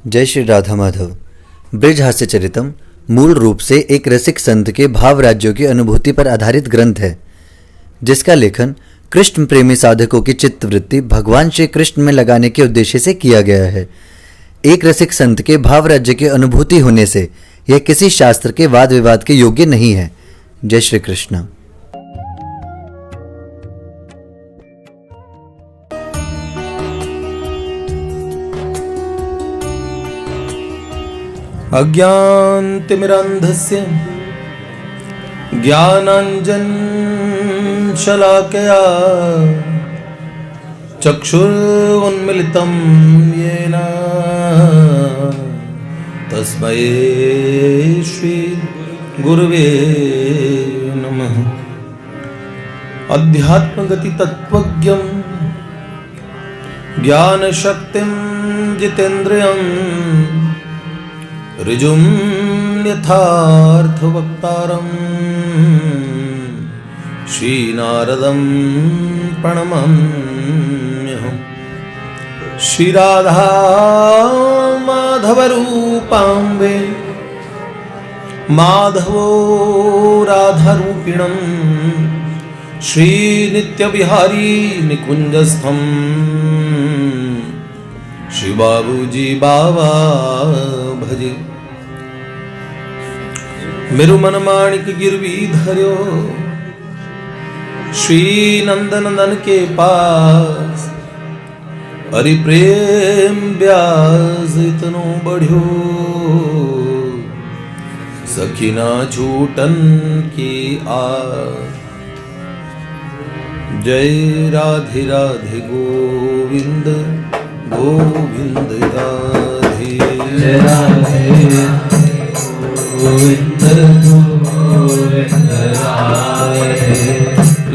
जय श्री राधा माधव। ब्रज हास्य चरितम मूल रूप से एक रसिक संत के भाव राज्यों की अनुभूति पर आधारित ग्रंथ है, जिसका लेखन कृष्ण प्रेमी साधकों की चित्तवृत्ति भगवान श्री कृष्ण में लगाने के उद्देश्य से किया गया है। एक रसिक संत के भाव राज्य की अनुभूति होने से यह किसी शास्त्र के वाद विवाद के योग्य नहीं है। जय श्री कृष्ण। अज्ञानतिमिरान्धस्य ज्ञानाञ्जनशलाकया चक्षुरुन्मिलितं येन तस्मै श्रीगुरवे नमः। अध्यात्मगतितत्त्वज्ञं ज्ञानशक्तिं जितेन्द्रियं ऋजुं यथार्थवक्तारं श्रीनारदं प्रणमाम्यहम्। श्रीराधा माधवरूपां वे माधवो राधारूपिणं श्रीनित्यविहारी निकुञ्जस्थं श्रीबाबूजी बाबा भजे। मेरु मन माणिक गिरवी धर्यो श्री नंदनंदन के पास, हरि प्रेम ब्यास इतनो बढ़्यो सखीना छूटन की आस। जय राधे राधे गोविंद गोविंद राधे। जय राधे गोविंद गोविंद राधे।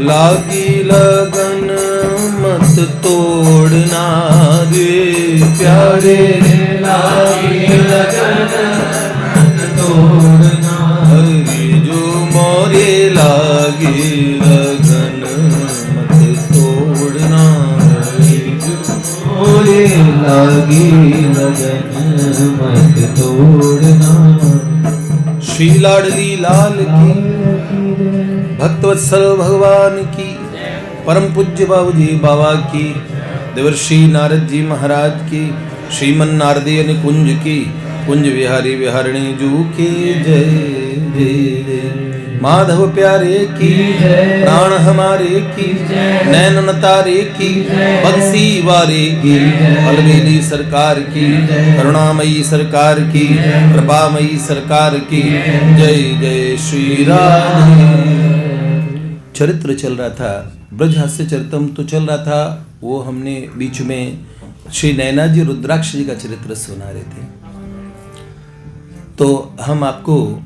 लागी लगन मत तोड़ना रे प्यारे, लागी लगन मत तोड़ना। हरि जो मोरे लागी लगन मत तोड़ना, मोरे लागी लगन मत तोड़ना। श्री लाडली लाल की, भक्तवत्सल भगवान की, परम पूज्य बाबूजी बाबा की, देवर्षि नारद जी महाराज की, श्रीमन नारदीय निकुंज की, कुंज विहारी विहारिणी जू की जय जय। माधव प्यारे की प्राण हमारे की, नैनन तारे की, बंसी वारे की, अलबेली सरकार की, करुणामयी सरकार की, कृपामयी सरकार की जय जय। श्री राधे। चरित्र चल रहा था, ब्रज हास्य चरितम तो चल रहा था, वो हमने बीच में श्री नैना जी रुद्राक्ष जी का चरित्र सुना रहे थे। तो हम आपको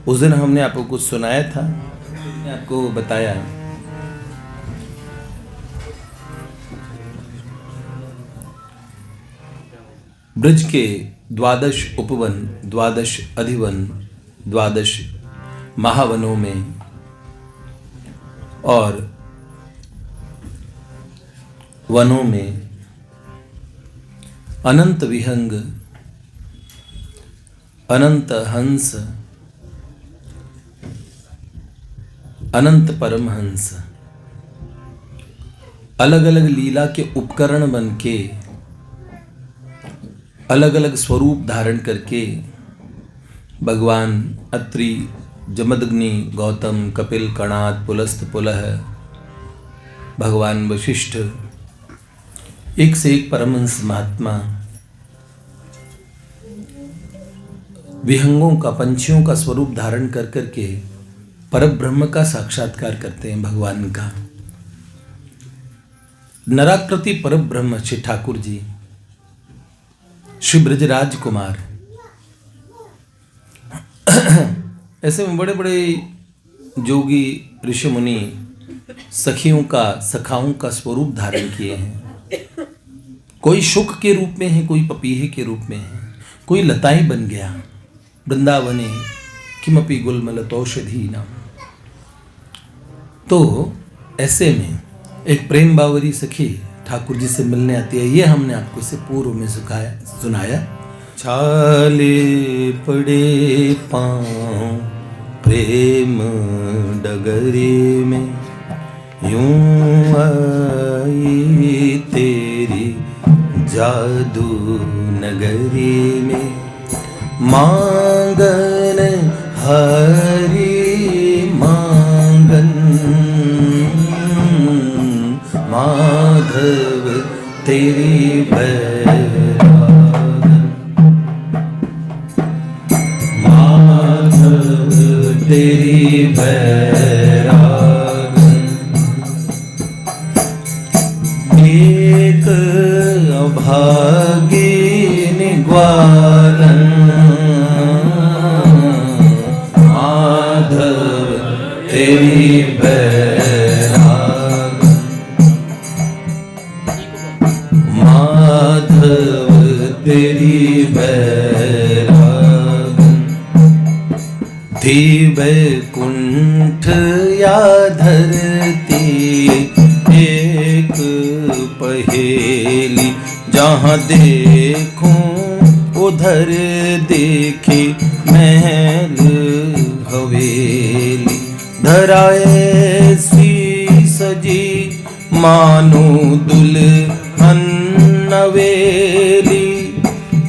उस दिन हमने आपको कुछ सुनाया था, आपको बताया ब्रज के 12 उपवन, 12 अधिवन, 12 महावनों में और वनों में अनंत विहंग, अनंत हंस, अनंत परमहंस अलग अलग लीला के उपकरण बन के, अलग अलग स्वरूप धारण करके भगवान अत्रि, जमदग्नि, गौतम, कपिल, कणाद, पुलस्त, पुलह, भगवान वशिष्ठ, एक से एक परमहंस महात्मा विहंगों का, पंछियों का स्वरूप धारण कर करके परब्रह्म का साक्षात्कार करते हैं, भगवान का। नराकृति परब्रह्म श्री ठाकुर जी, श्री ब्रजराज कुमार, ऐसे में बड़े बड़े जोगी ऋषि मुनि सखियों का, सखाओं का स्वरूप धारण किए हैं। कोई शुक के रूप में है, कोई पपीहे के रूप में है, कोई लताएं बन गया। वृंदावने किमपि गुलमलतौषधीनाम। तो ऐसे में एक प्रेम बावरी सखी ठाकुर जी से मिलने आती है, ये हमने आपको इससे पूर्व में सुनाया। छाले पड़े पाँव प्रेम डगरे में, यूं आई तेरी जादू नगरी में, मांगन हरी मांगन, माधव तेरी बैरागन, माधव तेरी बैरागन। एक अभागिन ग्वालन, माधव तेरी बैरागन, माधव तेरी बैरागन। थी वैकुंठ या धरती एक पहेली, जहाँ देखूं उधर देखे महल हवेली, धराए सी सजी मानो दुल्हन नवेली।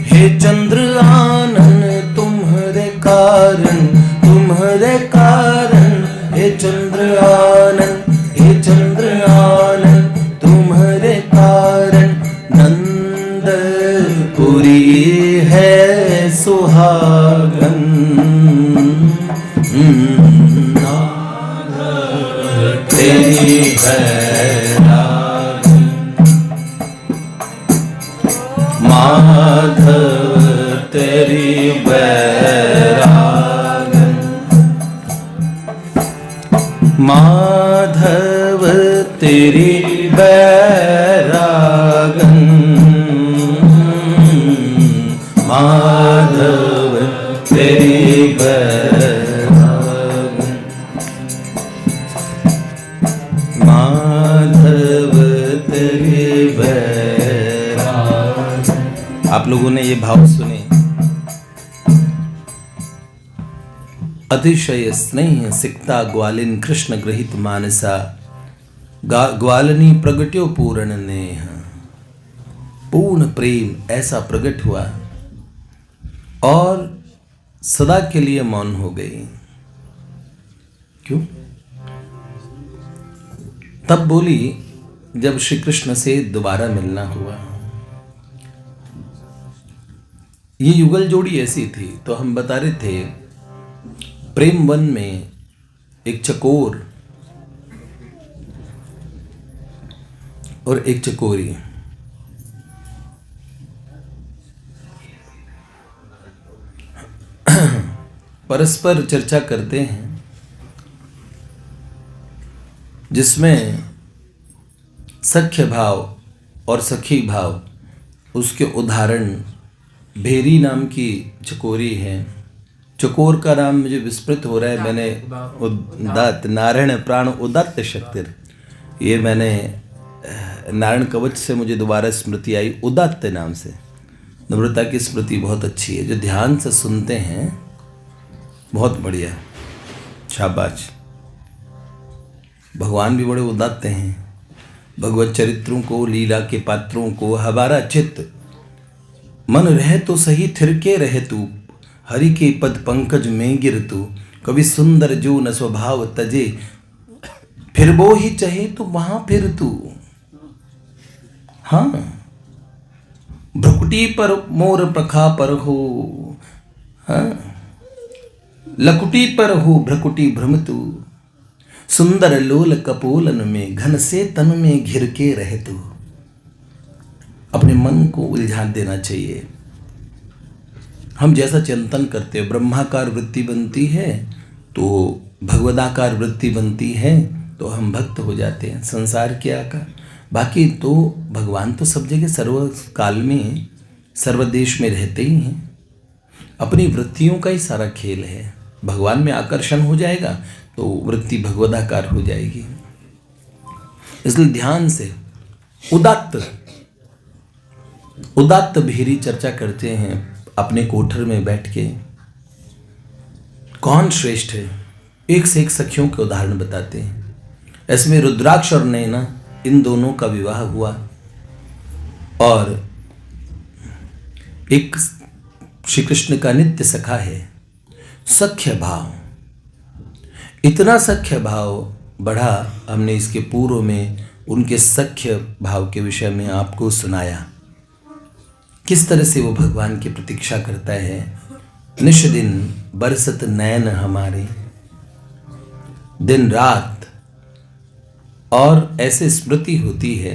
हे चंद्र आनन तुम्हारे कारण, तुम्हारे कारण, हे चंद्र आनन, हे चंद्र आनन तुम्हारे कारण, नंदपुरी है सुहागन, तेरी बैरागन, माधव तेरी बैरागन, माधव तेरी बैरागन, माधव तेरी बैरागन, माधव तेरी बैरागन। आप लोगों ने ये भाव सुने। अतिशय स्नेह सिक्ता ग्वालिन कृष्ण गृहित मानसा, ग्वालनी प्रगट्यो पूर्ण नेह। पूर्ण प्रेम ऐसा प्रकट हुआ और सदा के लिए मौन हो गई। क्यों? तब बोली जब श्री कृष्ण से दोबारा मिलना हुआ। ये युगल जोड़ी ऐसी थी। तो हम बता रहे थे प्रेम वन में एक चकोर और एक चकोरी, परस्पर चर्चा करते हैं, जिसमें सख्य भाव और सखी भाव, उसके उदाहरण भेरी नाम की चकोरी है। चकोर का नाम मुझे विस्मृत हो रहा है, मैंने उदात्त नारायण प्राण उदात्त शक्ति, ये मैंने नारायण कवच से मुझे दोबारा स्मृति आई उदात्त नाम से। नम्रता की स्मृति बहुत अच्छी है, जो ध्यान से सुनते हैं बहुत बढ़िया, शाबाश। भगवान भी बड़े उदात्त हैं। भगवत चरित्रों को, लीला के पात्रों को हमारा चित्त मन रहे तो सही थिरके रहे तू, हरि के पद पंकज में गिर तू, कभी सुंदर जो न स्वभाव तजे, फिर वो ही चाहे तो वहां फिर तू। हाँ, भ्रुकुटी पर मोर प्रखा पर हो, हाँ, लकुटी पर हो भ्रकुटी भ्रम तू, सुंदर लोल कपोलन में घन से तन में घिर के रहे तू। अपने मन को उलझा देना चाहिए। हम जैसा चिंतन करते हैं, ब्रह्माकार वृत्ति बनती है तो भगवदाकार वृत्ति बनती है तो हम भक्त हो जाते हैं संसार के आकार। बाकी तो भगवान तो सब जगह सर्व काल में सर्वदेश में रहते ही हैं। अपनी वृत्तियों का ही सारा खेल है। भगवान में आकर्षण हो जाएगा तो वृत्ति भगवदाकार हो जाएगी। इसलिए ध्यान से उदात्त भेरी चर्चा करते हैं अपने कोठर में बैठ के, कौन श्रेष्ठ है, एक से एक सखियों के उदाहरण बताते हैं। ऐसे में रुद्राक्ष और नैना, इन दोनों का विवाह हुआ और एक श्री कृष्ण का नित्य सखा है। सख्य भाव, इतना सख्य भाव बढ़ा, हमने इसके पूर्व में उनके सख्य भाव के विषय में आपको सुनाया, किस तरह से वो भगवान की प्रतीक्षा करता है। निश दिन बरसत नैन हमारे, दिन रात, और ऐसे स्मृति होती है।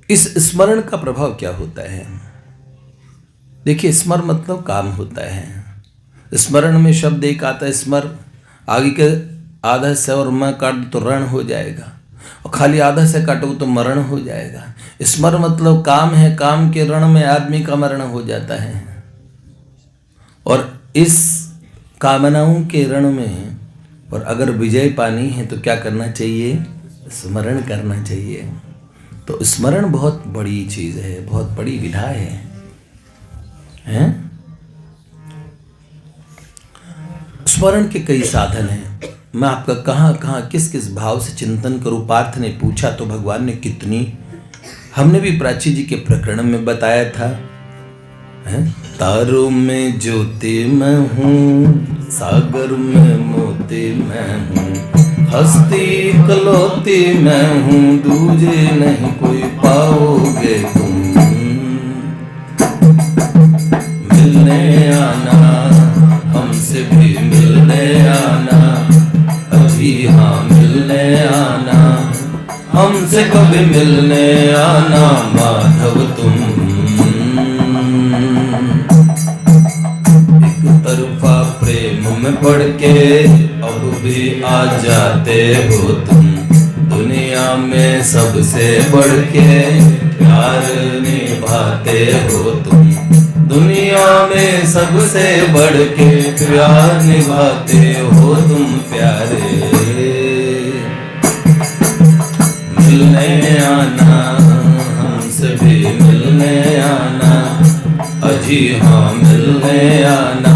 इस स्मरण का प्रभाव क्या होता है? देखिए, स्मर मतलब काम होता है। स्मरण में शब्द एक आता है स्मर, आगे के आधा से और मैं काट तो रण हो जाएगा, और खाली आधा से काटो तो मरण हो जाएगा। स्मर मतलब काम है, काम के रण में आदमी का मरण हो जाता है। और इस कामनाओं के रण में और अगर विजय पानी है तो क्या करना चाहिए? स्मरण करना चाहिए। तो स्मरण बहुत बड़ी चीज है, बहुत बड़ी विधा है? स्मरण के कई साधन हैं। मैं आपका कहाँ कहाँ किस किस भाव से चिंतन करूं? पार्थ ने पूछा तो भगवान ने कितनी, हमने भी प्राची जी के प्रकरण में बताया था। तारों में ज्योति मैं हूँ, सागर में मोती मैं हूँ, हस्ती कलौती मैं हूँ, दूजे नहीं कोई पाओगे तुम। मिलने आना, हमसे भी मिलने आना, अभी हाँ मिलने आना, हमसे कभी मिलने आना माधव तुम। एक तरफा प्रेम में पड़ के अब भी आ जाते हो तुम, दुनिया में सबसे बढ़ के प्यार निभाते हो तुम, दुनिया में सबसे बढ़ के प्यार निभाते हो तुम प्यारे। मिलने आना, हमसे भी मिलने आना, अजी हाँ मिलने आना,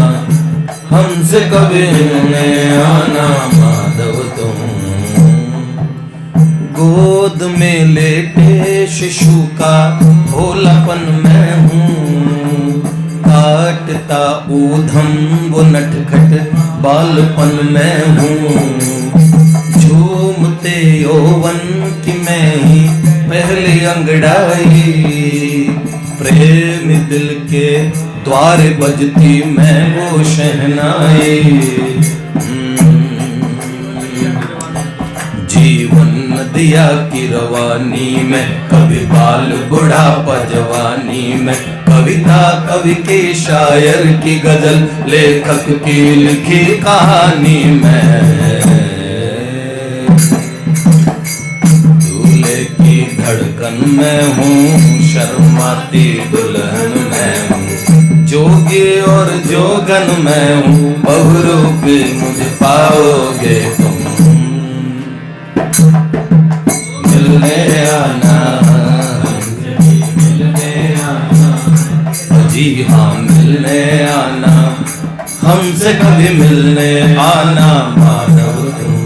हमसे कभी मिलने आना माधव तुम। गोद में लेटे शिशु का भोलापन मैं हूँ, काटता ऊधम वो नटखट बालपन मैं हूँ, झूमते यौवन की मैं ही पहली अंगड़ाई, प्रेम दिल के द्वार बजती मैं वो शहनाई। जीवन नदिया की रवानी में, कभी बाल बुढ़ापा जवानी में, कविता कवि के शायर की गजल, लेखक की लिखी कहानी में, दूल्हे की धड़कन में हूँ, शर्माती दुल्हन में हूँ, जोगी और जोगन में हूँ, बहुरूपी मुझे पाओगे तुम। मिलने आना, मिलने आना, जी हाँ मिलने आना, हमसे कभी मिलने आना माधव तुम।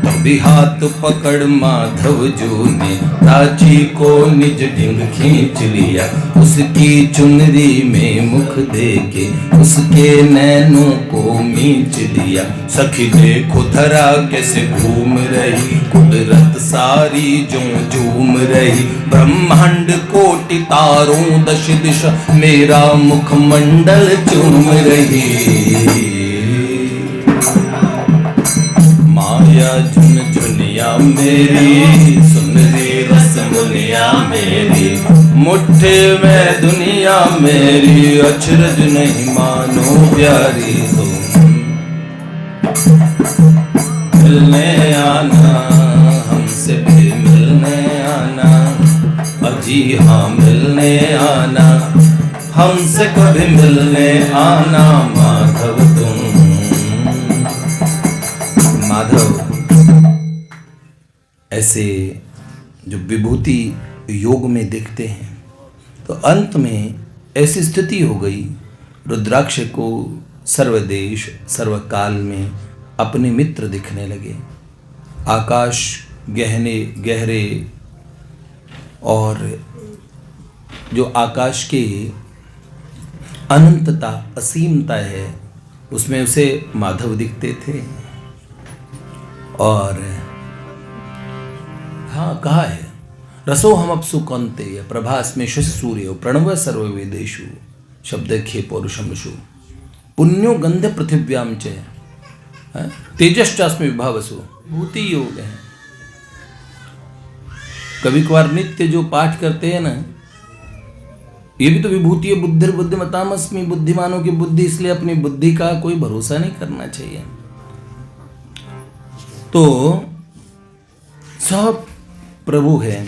तभी हाथ पकड़ माधव जो ने प्राची को निज ढिंग खींच लिया, उसकी चुनरी में मुख देके उसके नैनों को मींच लिया। सखी देखो धरा कैसे घूम रही, कुदरत सारी जो झूम रही, ब्रह्मांड कोटि तारों दश दिशा मेरा मुखमंडल चूम रही। माया झुन झुनिया मेरी, सुनरी रस मुनिया मेरी, मुट्ठी में दुनिया मेरी, अचरज नहीं मानो प्यारी तुम। मिलने आना, हमसे भी मिलने आना, अजी हाँ मिलने आना, हमसे कभी मिलने आना माधव तुम। माधव ऐसे जो विभूति योग में देखते हैं, तो अंत में ऐसी स्थिति हो गई, रुद्राक्ष को सर्वदेश सर्वकाल में अपने मित्र दिखने लगे। आकाश गहने गहरे और जो आकाश के अनंतता असीमता है उसमें उसे माधव दिखते थे। और हाँ, कहा है रसो हम अपसु कौन्ते प्रभास में शशि सूर्य प्रणव सर्ववेदेषु शब्दखे पौरुषमशु पुण्यो गंध पृथिव्याम च तेजश्चास्मि विभावसु भूति योग है। कभी कभार नित्य जो पाठ करते हैं ना, ये भी तो विभूति है। बुद्धिर बुद्धिमतामस्मि, बुद्धिमानों की बुद्धि, इसलिए अपनी बुद्धि का कोई भरोसा नहीं करना चाहिए। तो सब प्रभु है।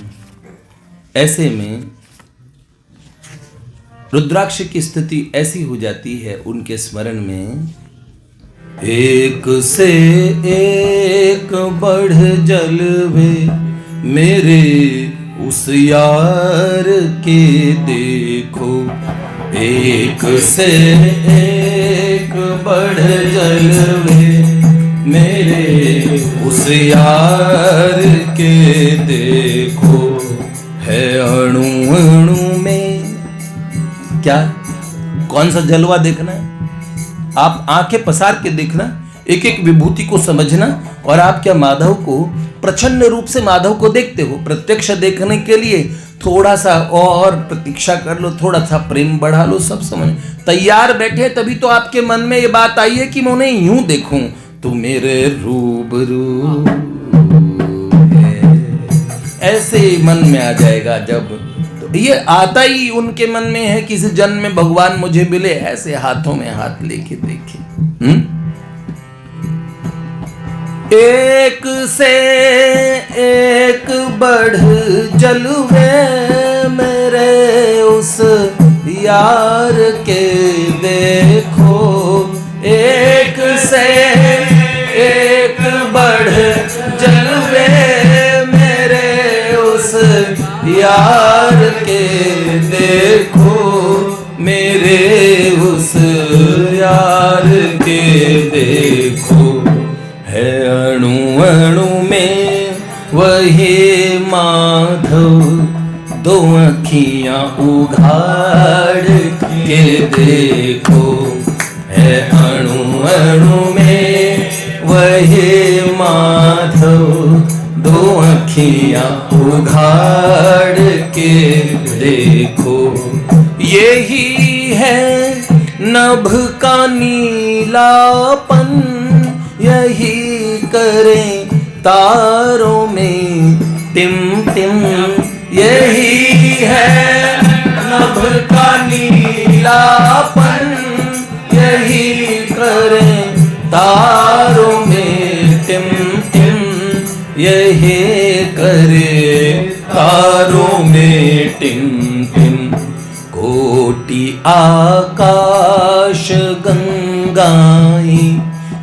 ऐसे में रुद्राक्ष की स्थिति ऐसी हो जाती है उनके स्मरण में, एक से एक बढ़ जलवे मेरे उस यार के देखो, एक से एक बढ़ जलवे मेरे उस यार के देखो, है अणु अणु में क्या कौन सा जलवा देखना है, आप आंखें पसार के देखना, एक एक विभूति को समझना, और आप क्या माधव को प्रचंड रूप से माधव को देखते हो। प्रत्यक्ष देखने के लिए थोड़ा सा और प्रतीक्षा कर लो, थोड़ा सा प्रेम बढ़ा लो, सब समझ तैयार बैठे, तभी तो आपके मन में ये बात आई है कि मैं उन्हें यूं देखूं तो मेरे रूबरू है, ऐसे मन में आ जाएगा। जब तो ये आता ही उनके मन में है, किसी जन्म में भगवान मुझे मिले, ऐसे हाथों में हाथ लेके देखे। एक से एक बढ़ जलवे मेरे उस यार के देखो, एक से एक बढ़ जलवे मेरे उस यार के देखो, मेरे उस यार के देखो, है अणु अणु में वही माधव, दो अखियां उघाड़ के देखो, है अणु अणु में वही माधव, दो अखियां उघाड़ के देखो, यही है नभ का नीलापन, यही करें तारों में टिम टिम, यही है नभ का नीलापन, यही करें तारों में टिम टिम, यही करे तारों में टिम टिम, कोटि आकाश गंगाएं,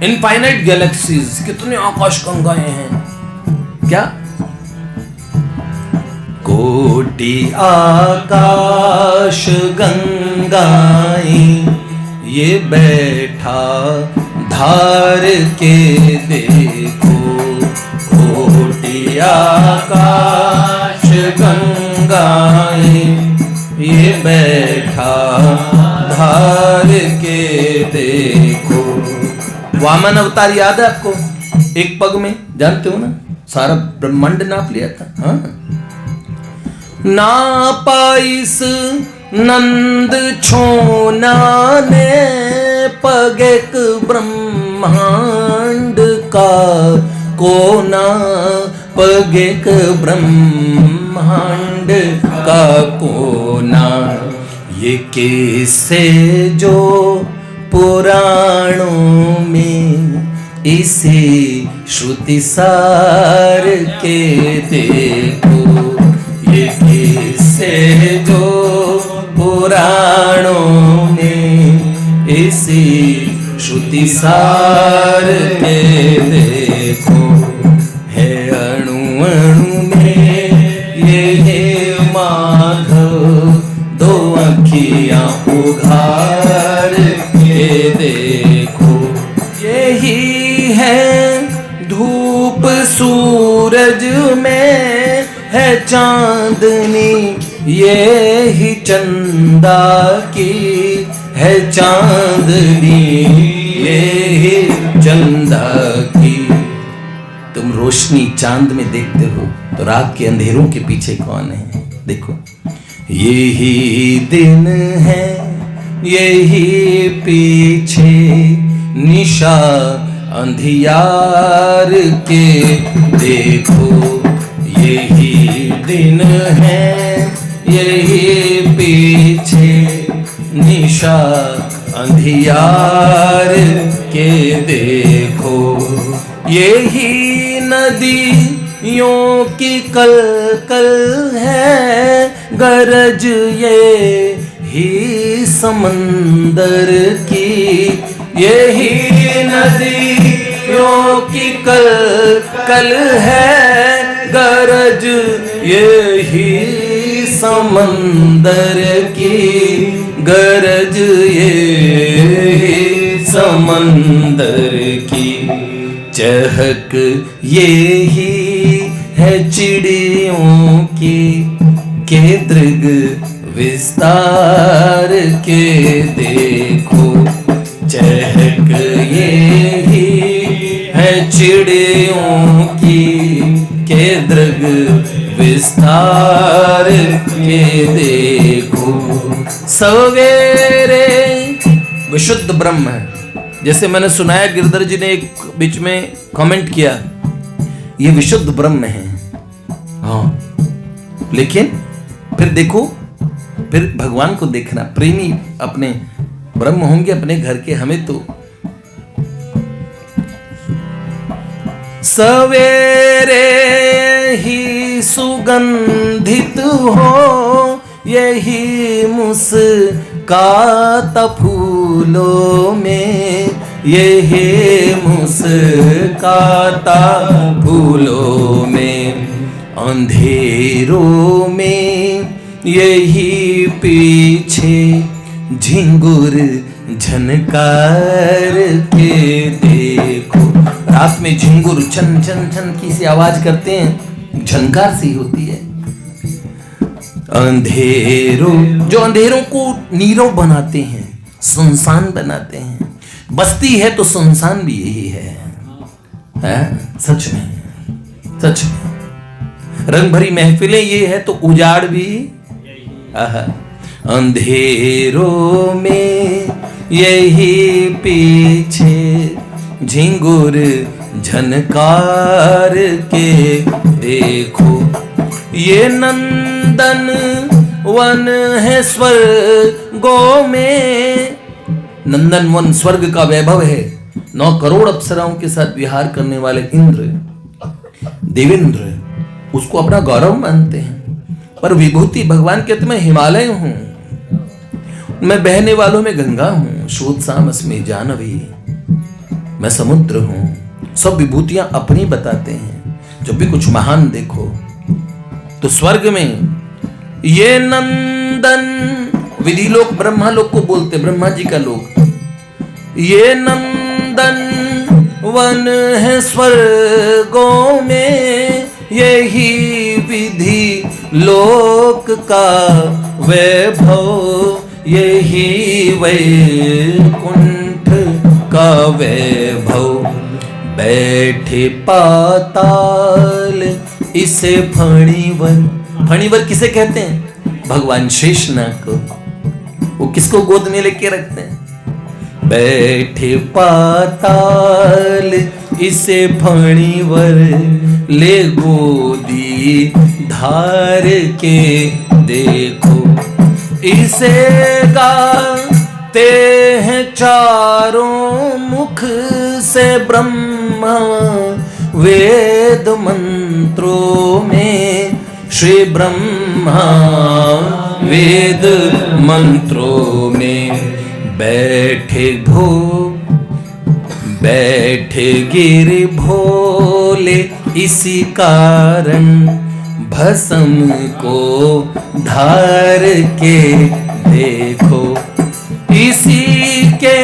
इनफाइनाइट गैलेक्सीज, कितने आकाश गंगाएं हैं क्या, कोटि आकाश गंगाएं, ये बैठा धार के देखो, कोटि आकाश गंगाएं, ये बैठा धार के देखो। वामन अवतार याद है आपको, एक पग में, जानते हो ना, सारा ब्रह्मांड नाप लिया था। हाँ, नापा इस नंद छोना ने पग एक ब्रह्मांड का कोना, पग एक ब्रह्मांड का कोना, ये कैसे जो पुराणों में इसे श्रुति सार के देखो, ये कैसे जो पुराणों में इसे श्रुति सार के देखो, है अणु अणु दो अखियां उघाड़ के देखो। यही है धूप सूरज में है चांदनी, ये ही चंदा की है चांदनी, ये ही चंदा की। तुम रोशनी चांद में देखते हो तो रात के अंधेरों के पीछे कौन है? देखो, यही दिन है, यही पीछे निशा अंधियार के देखो। यही दिन है, यही पीछे निशा अंधियार के देखो। यही नदियों की कल कल है गरज, ये ही समंदर की। यही नदियों की कल कल है गरज, यही समंदर की गरज, यही समंदर की चहक। यही है चिड़ियों की के दृग विस्तार के देखो। चहक यही है चिड़ियों की के दृग विस्तार के देखो। सवेरे विशुद्ध ब्रह्म है। जैसे मैंने सुनाया, गिरधर जी ने एक बीच में कमेंट किया, ये विशुद्ध ब्रह्म है। हाँ, लेकिन फिर देखो, फिर भगवान को देखना, प्रेमी अपने ब्रह्म होंगे अपने घर के, हमें तो सवेरे ही सुगंधित हो, यही मुस्काता फूलों में, यही मुस्काता फूलों में। अंधेरों में यही पीछे झिंगुर झनकार के देखो। रात में झिंगुर छन छन छन की सी आवाज करते हैं, झनकार सी होती है। अंधेरों, जो अंधेरों को नीरव बनाते हैं, सुनसान बनाते हैं। बस्ती है तो सुनसान भी यही है? सच में, सच में। रंग भरी महफिलें ये है तो उजाड़ भी। अंधेरों में यही पीछे झिंगुर झनकार के देखो। ये नंदन वन है स्वर्गों में, नंदन वन स्वर्ग का वैभव है। 9 करोड़ अप्सराओं के साथ विहार करने वाले इंद्र, देवेंद्र उसको अपना गौरव मानते हैं। पर विभूति भगवान कहते मैं हिमालय हूं, मैं बहने वालों में गंगा हूं, शोध सामस में जानवी, मैं समुद्र हूं। सब विभूतियां अपनी बताते हैं। जब भी कुछ महान देखो तो स्वर्ग में ये नंदन, विधि लोक ब्रह्मा लोक को बोलते, ब्रह्मा जी का लोक, ये नंदन वन है स्वर्गों में, यही विधि लोक का वैभव, यही वैकुंठ का वैभव। बैठे पाताल इसे फणिवर, फणिवर किसे कहते हैं? भगवान शेषनाग को। वो किसको गोद में लेके रखते हैं? बैठे पाताल इसे फणिवर, ले गोदी धार के देखो। इसे गाते हैं चारों मुख से ब्रह्मा, वेद मंत्रों में श्री ब्रह्मा, वेद मंत्रों में। बैठे गिर भोले इसी कारण, भस्म को धार के देखो, इसी के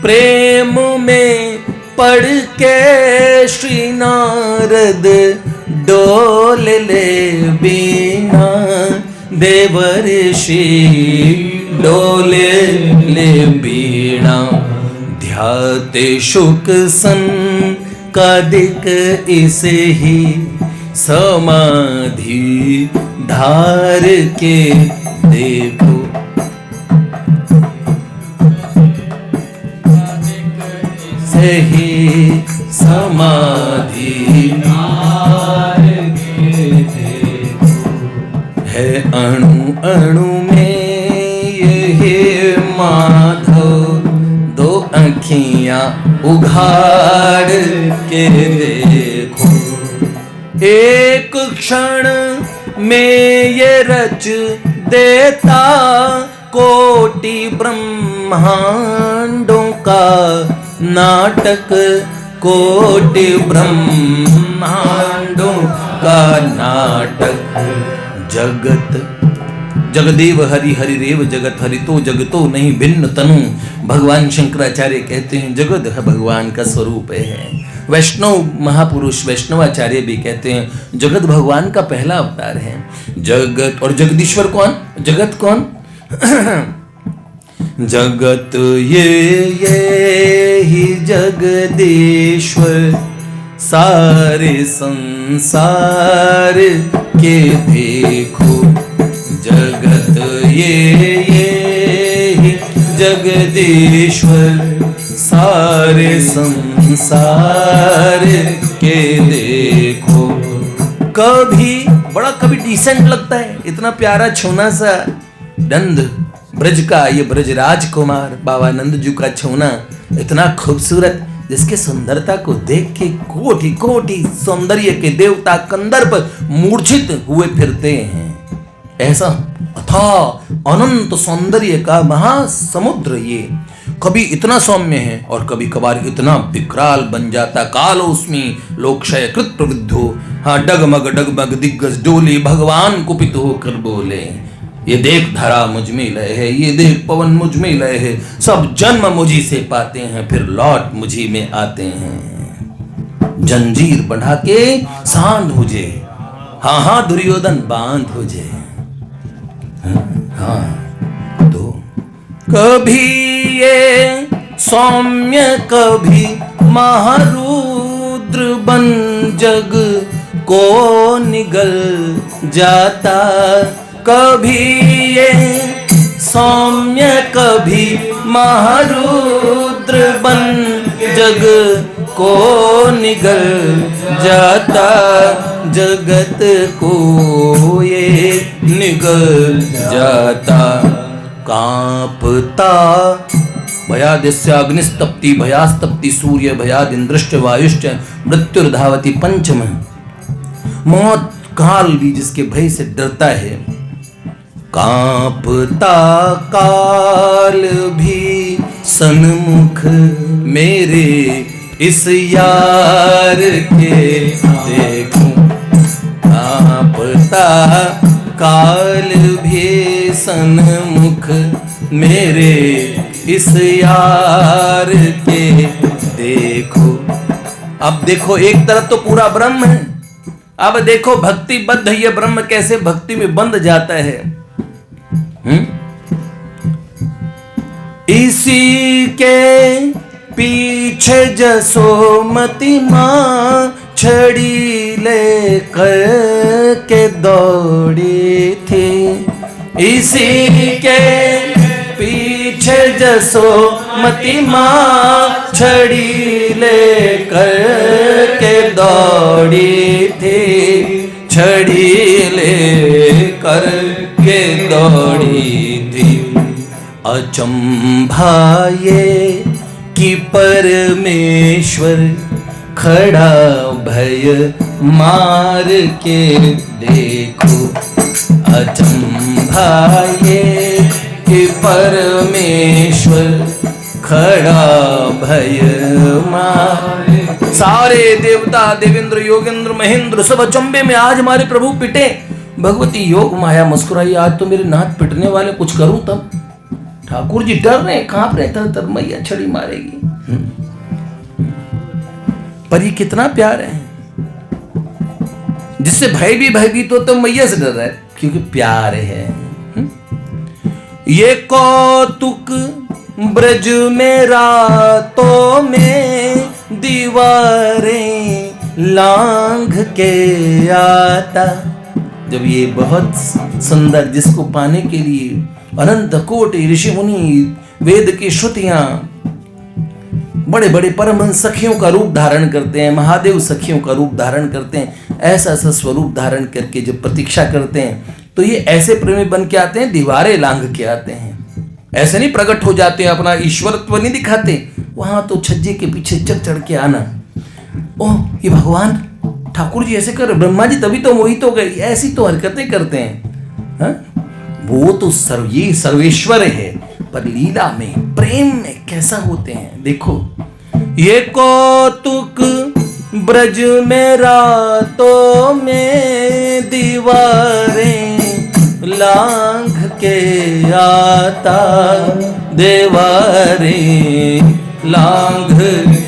प्रेम में पढ़ के श्री नारद डोल ले बीना, देवर्षि डोले ले बीणा। ध्याते शुक सन कादिक इसे ही समाधि धार के देखो, सही समाधि धार के देखो। है अणु अणु में यही माधव, दो आँखियां उघाड़ के देखो। एक क्षण में ये रच देता कोटि ब्रह्मांडों का नाटक, कोटि ब्रह्मांडों का नाटक। जगत जगदेव हरि हरिरेव जगत, हरि तो जगतो नहीं भिन्न तनु। भगवान शंकराचार्य कहते हैं जगत है भगवान का स्वरूप है। वैष्णव महापुरुष वैष्णवाचार्य भी कहते हैं जगत भगवान का पहला अवतार है। जगत और जगदीश्वर कौन? जगत कौन? जगत ये ही जगदीश्वर, सारे संसार के देखो। जगत ये ही जगदीश्वर, सारे संसार के देखो। कभी डिसेंट लगता है, इतना प्यारा छोना सा नंद ब्रज का, ये ब्रज राजकुमार बाबा नंद जी का छोना इतना खूबसूरत, जिसके सुंदरता को देख के कोटि कोटि सौंदर्य के देवता कंदर्प मूर्छित हुए फिरते हैं। ऐसा अथाह अनंत सौंदर्य का महासमुद्र ये कभी इतना सौम्य है और कभी कभार इतना विकराल बन जाता। कालो उसमें लोकक्षय कृत प्रविद्धो, हाँ डगमग दिग्गज डोले, भगवान कुपित होकर बोले ये देख धरा मुझ में लय है, ये देख पवन मुझ में लय है, सब जन्म मुझी से पाते हैं फिर लौट मुझी में आते हैं। जंजीर बढ़ा के सांध मुझे, हाँ दुर्योधन बांध मुझे। हाँ तो कभी ये सौम्य कभी महारुद्र बन जग को निगल जाता। कभी ये सौम्य कभी महारुद्र बन जग को निगल जाता। जगत को ये निगल जाता। कांपता भयादिस्य अग्निस्तप्ति भयास्तप्ति सूर्य भयादिन्द्रश्च वायुश्च मृत्युर्धावति पंचम। मौत काल भी जिसके भय से डरता है। कांपता काल भी सन्मुख मेरे इस यार के देखूं। कांपता काल भी सन्मुख मेरे इस यार के देखो। अब देखो एक तरफ तो पूरा ब्रह्म है, अब देखो भक्ति बद्ध ये ब्रह्म कैसे भक्ति में बंध जाता है। इसी के पीछे जसोमती माँ छड़ी लेकर के दौड़ी थी। इसी के पीछे जसोमती माँ छड़ी लेकर के दौड़ी थी। छड़ी लेकर के दौड़ी थी। अचंभा ये कि परमेश्वर खड़ा भय मार के देखो। अचंभा ये कि परमेश्वर खड़ा भय मारे। सारे देवता देवेंद्र योगेंद्र महेंद्र सब अचंबे में, आज हमारे प्रभु पिटे। भगवती योग माया मुस्कुराई, आज तो मेरे नाथ पिटने वाले, कुछ करूं तब। ठाकुर जी डर रहे, कांप रहे, तर मैया छड़ी मारेगी। पर ये कितना प्यार है, जिससे भय भी भयभीत हो तो मैया से डर रहा है, क्योंकि प्यार है। ये कौतुक ब्रज में रातों में दीवारें लांघ के आता। जब ये बहुत सुंदर, जिसको पाने के लिए अनंत कोटि ऋषि मुनि वेद की श्रुतियां, बड़े बड़े परमहंस सखियों का रूप धारण करते हैं, महादेव सखियों का रूप धारण करते हैं, ऐसा सा स्वरूप धारण करके जब प्रतीक्षा करते हैं, तो ये ऐसे प्रेमी बन के आते हैं, दीवारें लांघ के आते हैं। ऐसे नहीं प्रकट हो जाते हैं, अपना ईश्वरत्व नहीं दिखाते। वहां तो छज्जे के पीछे चढ़ चढ़ के आना, ओह ये भगवान ठाकुर जी ऐसे कर, ब्रह्मा जी तभी तो मोहित हो गए, ऐसी तो हरकतें करते हैं। हा? वो तो ये सर्वेश्वर है, पर लीला में प्रेम में कैसा होते हैं देखो। ये कौतुक ब्रज में रातों में दीवारें लांघ के आता, दीवारें लांघ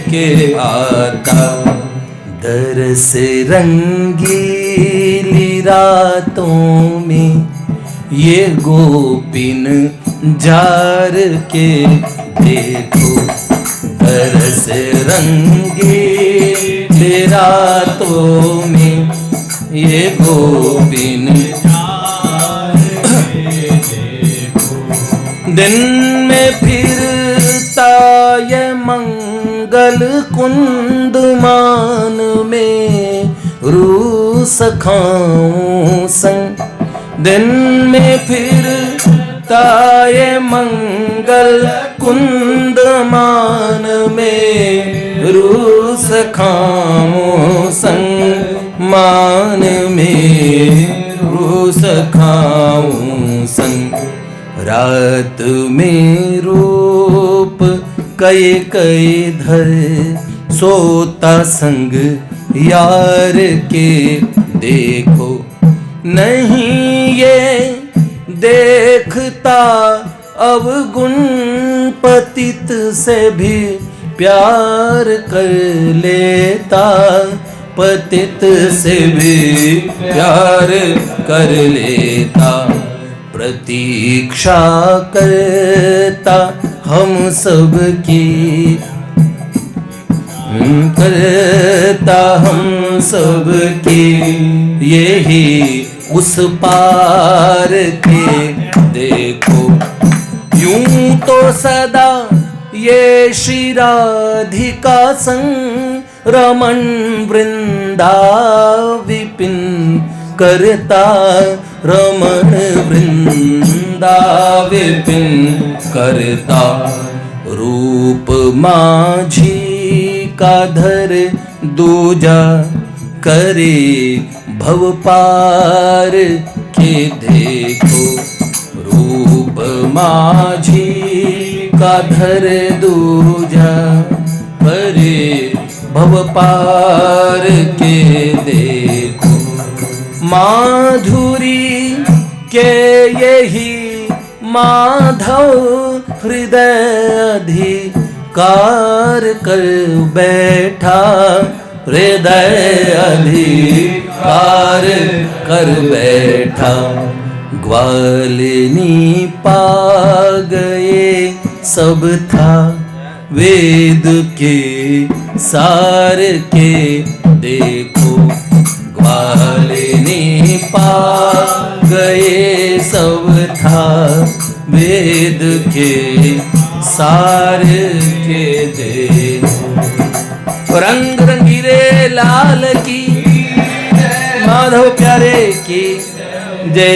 के आता। दर से रंगीली रातों में ये गोपिन जार के देखो, बरस रंगीली रातों में ये गोपिन दिन में फिरता ये मंगल कुंद मान में रू सखाऊं संग। दिन में फिरता ये मंगल कुंद मान में रू सखाऊं संग। मान में रू सखाऊं संग। रात में रूप कई कई धर सोता संग यार के देखो। नहीं ये देखता अवगुण पतित से भी प्यार कर लेता, पतित से भी प्यार कर लेता। प्रतीक्षा करता हम सब की, करता हम सब की, यही उस पार के देखो। यूं तो सदा ये श्री राधिका संग रमन वृंदा विपिन करता, रमन वृंदा विपिन करता। रूप माझी का धर दूजा करे भव पार के देखो। रूप माझी का धर दूजा करे भव पार के देखो। माधुरी के यही माधव हृदय अधिकार कर बैठा, हृदय अधिकार कर बैठा। ग्वालिनी पा गए सब था वेद के सार के देखो। ग्वालिनी पा गए सब था वेद के सार के देखो। रंग रंगीरे लाल की, माधव प्यारे की जय।